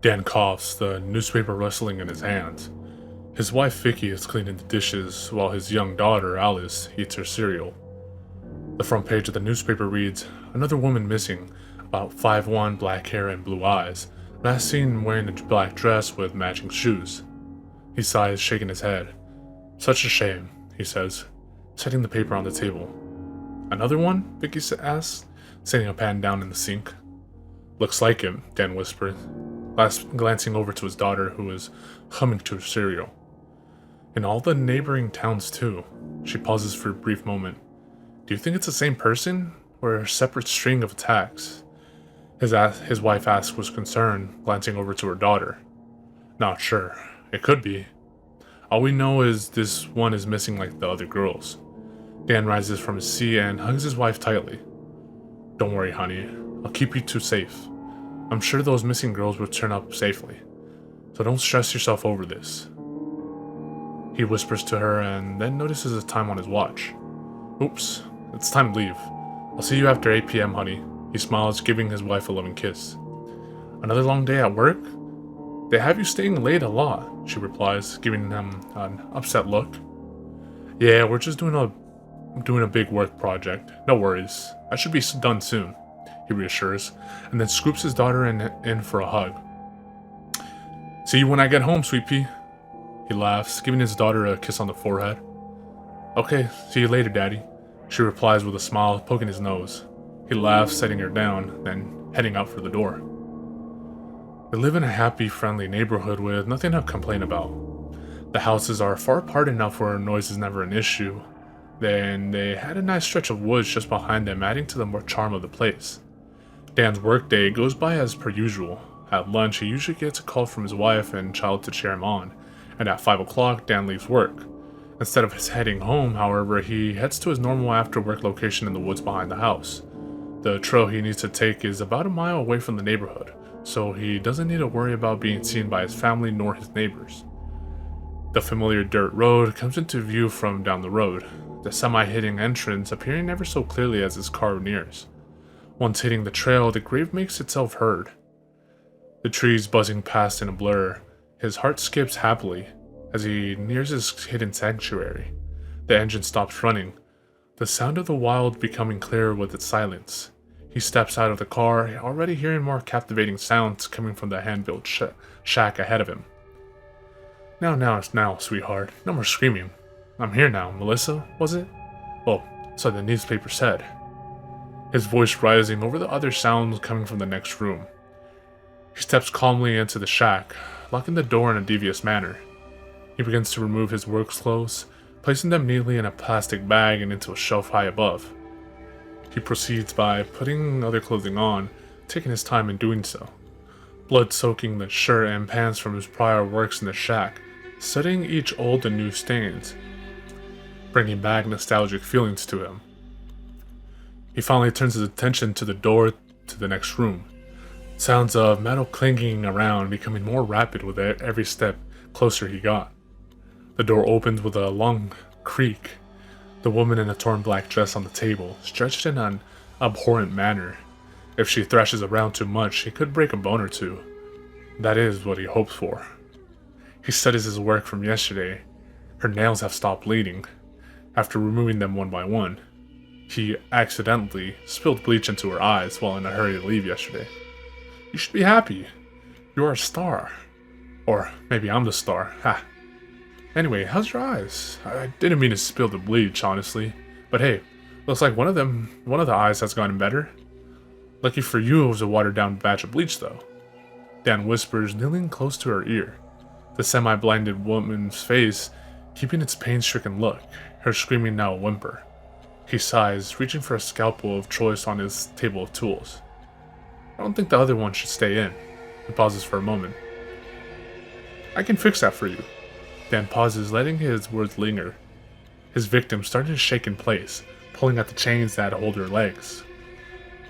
Dan coughs, the newspaper rustling in his hands. His wife Vicky is cleaning the dishes while his young daughter Alice eats her cereal. The front page of the newspaper reads, "Another woman missing, about 5'1", black hair and blue eyes, last seen wearing a black dress with matching shoes." He sighs, shaking his head. "Such a shame," he says, setting the paper on the table. "Another one?" Vicky asks, setting a pan down in the sink. "Looks like him," Dan whispers, glancing over to his daughter who is humming to her cereal. "In all the neighboring towns too." She pauses for a brief moment. "Do you think it's the same person, or a separate string of attacks?" His wife asks with concern, glancing over to her daughter. "Not sure. It could be. All we know is this one is missing like the other girls." Dan rises from his seat and hugs his wife tightly. "Don't worry, honey. I'll keep you two safe. I'm sure those missing girls will turn up safely. So don't stress yourself over this." He whispers to her and then notices the time on his watch. "Oops, it's time to leave. I'll see you after 8 p.m., honey." He smiles, giving his wife a loving kiss. "Another long day at work? They have you staying late a lot," she replies, giving him an upset look. "Yeah, we're just doing a big work project. No worries. I should be done soon," he reassures, and then scoops his daughter in for a hug. "See you when I get home, sweet pea." He laughs, giving his daughter a kiss on the forehead. "Okay, see you later, Daddy," she replies with a smile, poking his nose. He laughs, setting her down, then heading out for the door. They live in a happy, friendly neighborhood with nothing to complain about. The houses are far apart enough where noise is never an issue. Then they had a nice stretch of woods just behind them, adding to the charm of the place. Dan's workday goes by as per usual. At lunch, he usually gets a call from his wife and child to cheer him on, and at 5 o'clock, Dan leaves work. Instead of his heading home, however, he heads to his normal after-work location in the woods behind the house. The trail he needs to take is about a mile away from the neighborhood, so he doesn't need to worry about being seen by his family nor his neighbors. The familiar dirt road comes into view from down the road, the semi-hidden entrance appearing ever so clearly as his car nears. Once hitting the trail, the grave makes itself heard. The trees buzzing past in a blur, his heart skips happily as he nears his hidden sanctuary. The engine stops running, the sound of the wild becoming clearer with its silence. He steps out of the car, already hearing more captivating sounds coming from the hand-built shack ahead of him. Now, sweetheart. No more screaming. I'm here now, Melissa, was it? Well, so the newspaper said. His voice rising over the other sounds coming from the next room. He steps calmly into the shack, locking the door in a devious manner. He begins to remove his work clothes, placing them neatly in a plastic bag and into a shelf high above. He proceeds by putting other clothing on, taking his time in doing so. Blood soaking the shirt and pants from his prior works in the shack, studying each old and new stains, bringing back nostalgic feelings to him. He finally turns his attention to the door to the next room. Sounds of metal clinking around becoming more rapid with every step closer he got. The door opens with a long creak. The woman in a torn black dress on the table, stretched in an abhorrent manner. If she thrashes around too much, she could break a bone or two. That is what he hopes for. He studies his work from yesterday. Her nails have stopped bleeding. After removing them one by one, he accidentally spilled bleach into her eyes while in a hurry to leave yesterday. You should be happy. You're a star. Or maybe I'm the star. Ha. Anyway, how's your eyes? I didn't mean to spill the bleach, honestly. But hey, looks like one of the eyes has gotten better. Lucky for you it was a watered-down batch of bleach, though. Dan whispers, kneeling close to her ear. The semi-blinded woman's face keeping its pain-stricken look, her screaming now a whimper. He sighs, reaching for a scalpel of choice on his table of tools. I don't think the other one should stay in. He pauses for a moment. I can fix that for you. Dan pauses, letting his words linger. His victim started to shake in place, pulling at the chains that hold her legs.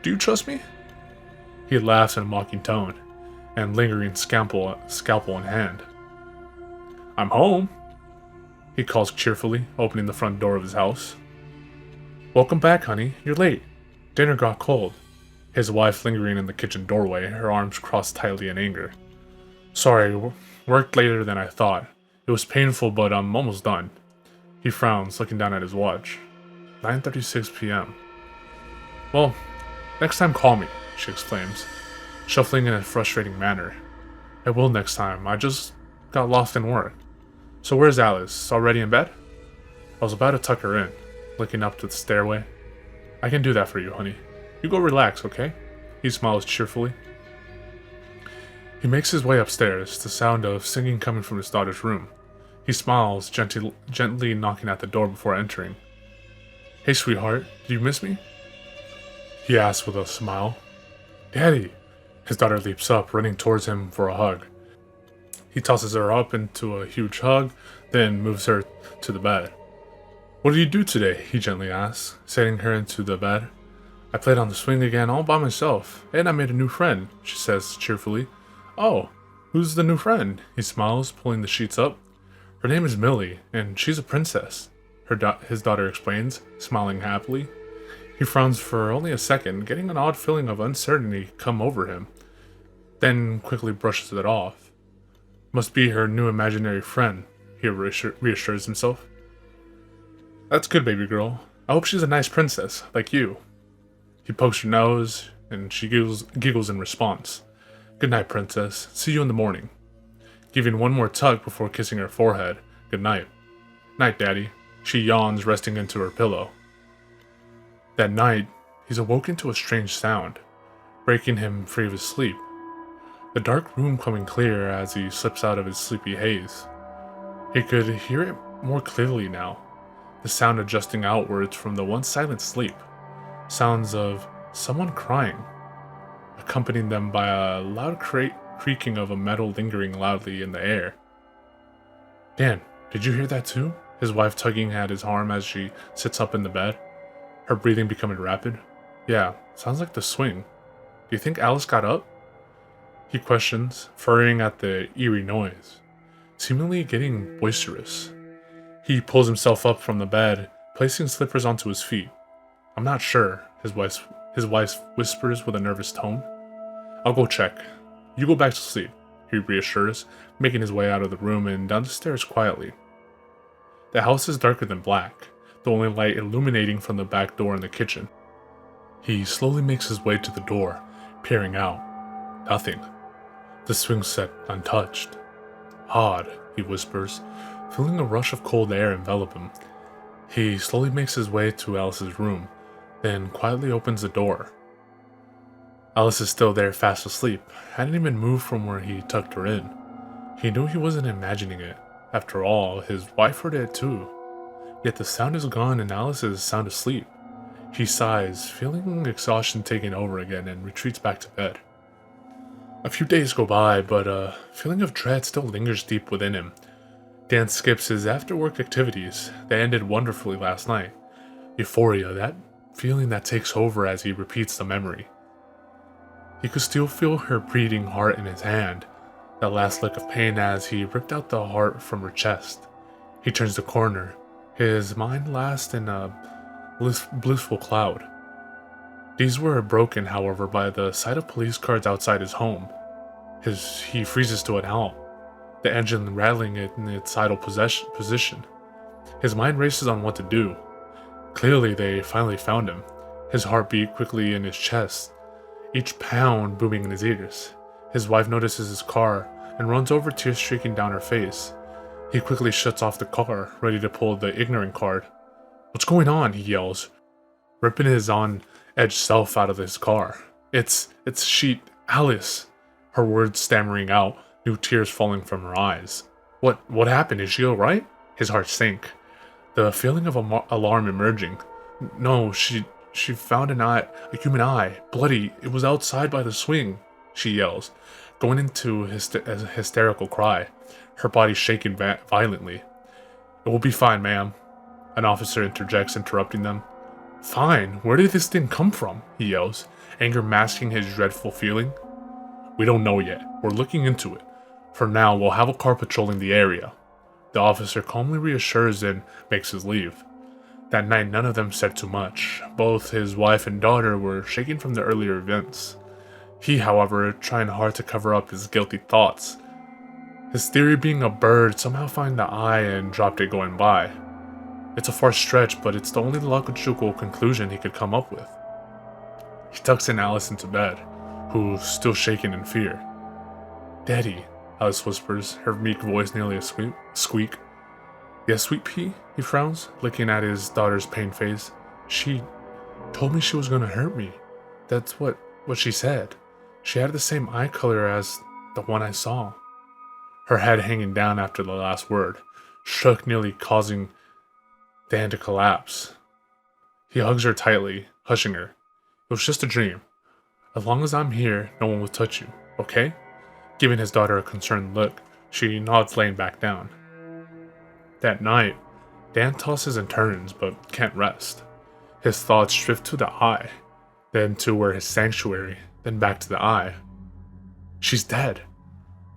Do you trust me? He laughs in a mocking tone, and lingering scalpel in hand. I'm home, he calls cheerfully, opening the front door of his house. Welcome back, honey. You're late. Dinner got cold. His wife lingering in the kitchen doorway, her arms crossed tightly in anger. Sorry, worked later than I thought. It was painful, but I'm almost done. He frowns, looking down at his watch. 9:36 p.m. Well, next time call me, she exclaims, shuffling in a frustrating manner. I will next time, I just got lost in work. So where's Alice? Already in bed? I was about to tuck her in, looking up to the stairway. I can do that for you, honey. You go relax, okay? He smiles cheerfully. He makes his way upstairs, the sound of singing coming from his daughter's room. He smiles, gently knocking at the door before entering. Hey, sweetheart, did you miss me? He asks with a smile. Daddy! His daughter leaps up, running towards him for a hug. He tosses her up into a huge hug, then moves her to the bed. What did you do today? He gently asks, setting her into the bed. I played on the swing again all by myself, and I made a new friend, she says cheerfully. Oh, who's the new friend? He smiles, pulling the sheets up. Her name is Millie, and she's a princess, his daughter explains, smiling happily. He frowns for only a second, getting an odd feeling of uncertainty come over him, then quickly brushes it off. Must be her new imaginary friend, he reassures himself. That's good, baby girl. I hope she's a nice princess, like you. He pokes her nose, and she giggles in response. Good night, princess. See you in the morning. Giving one more tug before kissing her forehead. Good night. Night, Daddy. She yawns, resting into her pillow. That night, he's awoken to a strange sound, breaking him free of his sleep. The dark room coming clear as he slips out of his sleepy haze. He could hear it more clearly now, the sound adjusting outwards from the once silent sleep. Sounds of someone crying, accompanying them by a loud creaking of a metal lingering loudly in the air. Dan, did you hear that too? His wife tugging at his arm as she sits up in the bed, her breathing becoming rapid. Yeah, sounds like the swing. Do you think Alice got up? He questions, furrowing at the eerie noise, seemingly getting boisterous. He pulls himself up from the bed, placing slippers onto his feet. I'm not sure, his wife whispers with a nervous tone. I'll go check. You go back to sleep, he reassures, making his way out of the room and down the stairs quietly. The house is darker than black, the only light illuminating from the back door in the kitchen. He slowly makes his way to the door, peering out. Nothing. The swing set untouched. Odd, he whispers, feeling a rush of cold air envelop him. He slowly makes his way to Alice's room, then quietly opens the door. Alice is still there, fast asleep, hadn't even moved from where he tucked her in. He knew he wasn't imagining it. After all, his wife heard it too. Yet the sound is gone and Alice is sound asleep. He sighs, feeling exhaustion taking over again, and retreats back to bed. A few days go by, but a feeling of dread still lingers deep within him. Dan skips his after-work activities. They ended wonderfully last night. Euphoria, that feeling that takes over as he repeats the memory. He could still feel her beating heart in his hand, that last lick of pain as he ripped out the heart from her chest. He turns the corner, his mind lost in a blissful cloud. These were broken, however, by the sight of police cars outside his home. He freezes to a halt, the engine rattling it in its idle position. His mind races on what to do. Clearly, they finally found him, his heart beat quickly in his chest, each pound booming in his ears. His wife notices his car and runs over, tears streaking down her face. He quickly shuts off the car, ready to pull the ignorant card. What's going on? He yells, ripping his on-edge self out of his car. It's Alice. Her words stammering out, new tears falling from her eyes. What happened? Is she alright? His heart sank, the feeling of alarm emerging. No, she found a human eye, bloody. It was outside by the swing, she yells, going into a hysterical cry, her body shaking violently. It will be fine, ma'am. An officer interjects, interrupting them. Fine? Where did this thing come from? He yells, anger masking his dreadful feeling. We don't know yet. We're looking into it. For now, we'll have a car patrolling the area. The officer calmly reassures and makes his leave. That night, none of them said too much. Both his wife and daughter were shaken from the earlier events. He, however, trying hard to cover up his guilty thoughts. His theory being a bird somehow found the eye and dropped it going by. It's a far stretch, but it's the only logical conclusion he could come up with. He tucks in Alice into bed, who's still shaking in fear. "Daddy," Alice whispers, her meek voice nearly a squeak. "Yes, sweet pea?" he frowns, looking at his daughter's pained face. "She told me she was gonna hurt me. That's what she said. She had the same eye color as the one I saw." Her head hanging down after the last word, shook, nearly causing Dan to collapse. He hugs her tightly, hushing her. "It was just a dream. As long as I'm here, no one will touch you, okay?" Giving his daughter a concerned look, she nods, laying back down. That night, Dan tosses and turns, but can't rest. His thoughts drift to the eye, then to where his sanctuary, then back to the eye. She's dead.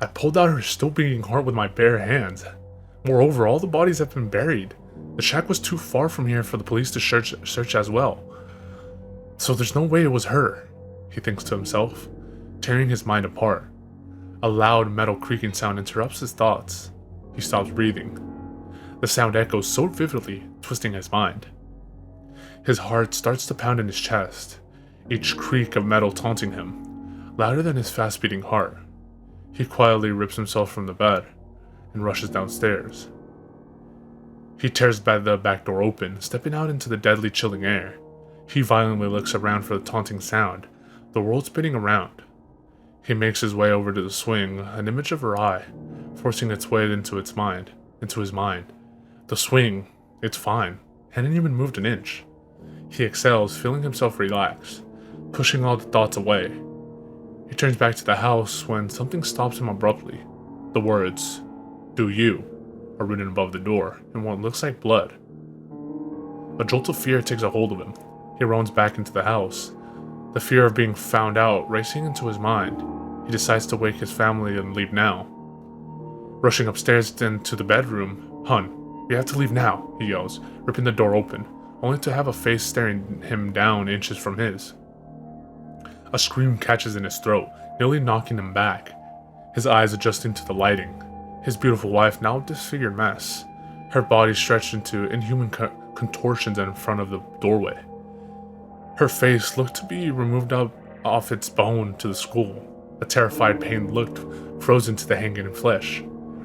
I pulled out her still beating heart with my bare hands. Moreover, all the bodies have been buried. The shack was too far from here for the police to search as well. So there's no way it was her, he thinks to himself, tearing his mind apart. A loud metal creaking sound interrupts his thoughts. He stops breathing. The sound echoes so vividly, twisting his mind. His heart starts to pound in his chest, each creak of metal taunting him, louder than his fast-beating heart. He quietly rips himself from the bed and rushes downstairs. He tears the back door open, stepping out into the deadly chilling air. He violently looks around for the taunting sound, the world spinning around. He makes his way over to the swing, an image of her eye, forcing its way into his mind. The swing, it's fine, hadn't even moved an inch. He exhales, feeling himself relax, pushing all the thoughts away. He turns back to the house when something stops him abruptly. The words, "Do you," are written above the door in what looks like blood. A jolt of fear takes a hold of him. He runs back into the house, the fear of being found out racing into his mind. He decides to wake his family and leave now. Rushing upstairs into the bedroom, "Hun, we have to leave now," he yells, ripping the door open, only to have a face staring him down inches from his. A scream catches in his throat, nearly knocking him back, his eyes adjusting to the lighting. His beautiful wife, now a disfigured mess, her body stretched into inhuman contortions in front of the doorway. Her face looked to be removed off its bone to the skull. A terrified pain looked frozen to the hanging flesh.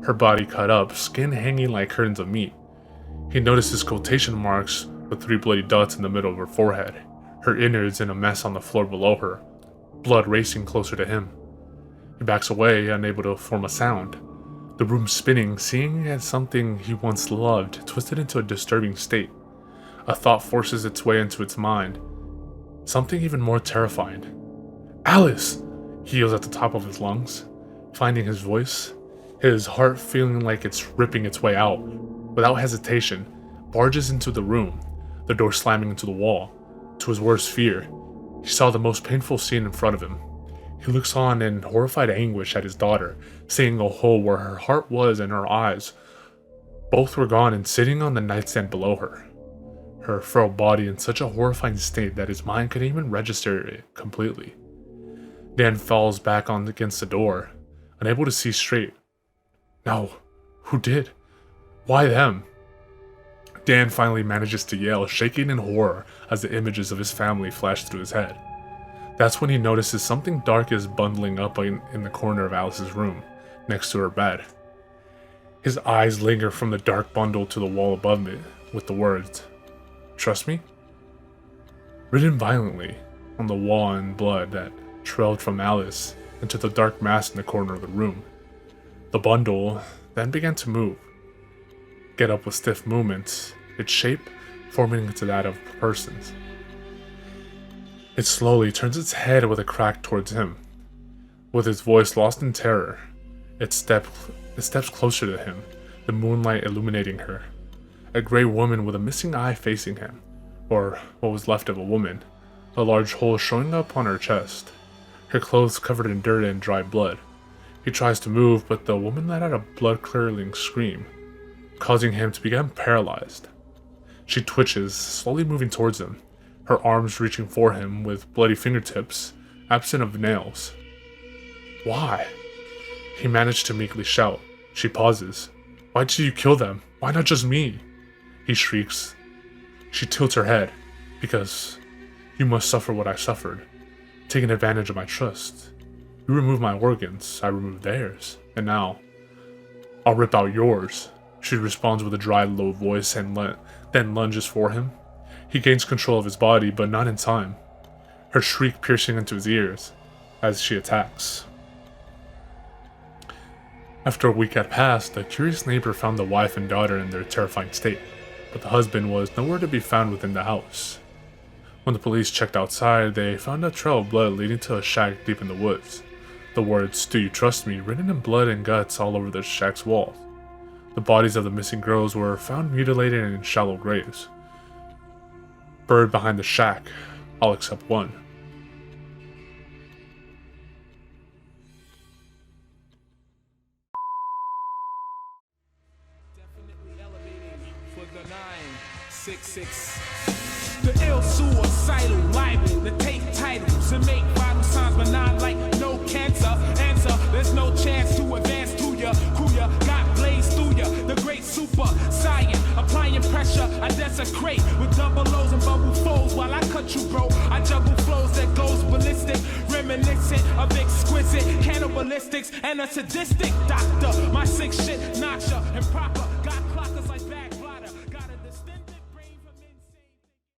Her body cut up, skin hanging like curtains of meat. He notices quotation marks with 3 bloody dots in the middle of her forehead, her innards in a mess on the floor below her, blood racing closer to him. He backs away, unable to form a sound. The room spinning, seeing as something he once loved, twisted into a disturbing state. A thought forces its way into its mind, something even more terrifying. "Alice!" he yells at the top of his lungs, finding his voice, his heart feeling like it's ripping its way out. Without hesitation, barges into the room, the door slamming into the wall. To his worst fear, he saw the most painful scene in front of him. He looks on in horrified anguish at his daughter, seeing a hole where her heart was and her eyes. Both were gone and sitting on the nightstand below her. Her frail body in such a horrifying state that his mind couldn't even register it completely. Dan falls back on against the door, unable to see straight. No, who did? Why them? Dan finally manages to yell, shaking in horror as the images of his family flash through his head. That's when he notices something dark is bundling up in the corner of Alice's room, next to her bed. His eyes linger from the dark bundle to the wall above it, with the words, "Trust me?" written violently on the wall in blood that trailed from Alice into the dark mass in the corner of the room. The bundle then began to move, get up with stiff movements, its shape forming into that of a person's. It slowly turns its head with a crack towards him. With its voice lost in terror, it steps closer to him, the moonlight illuminating her. A gray woman with a missing eye facing him, or what was left of a woman, a large hole showing up on her chest, her clothes covered in dirt and dry blood. He tries to move, but the woman let out a blood-curdling scream, causing him to become paralyzed. She twitches, slowly moving towards him, her arms reaching for him with bloody fingertips, absent of nails. "Why?" he managed to meekly shout, She pauses. Why did you kill them? Why not just me? He shrieks. She tilts her head. Because you must suffer what I suffered, taking advantage of my trust. You removed my organs, I removed theirs, and now I'll rip out yours. She responds with a dry, low voice and then lunges for him. He gains control of his body, but not in time. Her shriek piercing into his ears as she attacks. After a week had passed, a curious neighbor found the wife and daughter in their terrifying state, but the husband was nowhere to be found within the house. When the police checked outside, they found a trail of blood leading to a shack deep in the woods. The words, "Do you trust me?" written in blood and guts all over the shack's walls. The bodies of the missing girls were found mutilated in shallow graves, buried behind the shack, all except one. Definitely elevating for the 966. The ill suicidal libel to take titles and make vital signs, but not like no cancer. Answer, there's no chance to advance to ya. Crew ya got blazed through ya. The great super science, applying pressure. I desecrate with double O's and bubble folds while I cut you, bro. I juggle flows that goes ballistic, reminiscent of exquisite cannibalistics and a sadistic doctor. My sick shit, nausea, improper. Got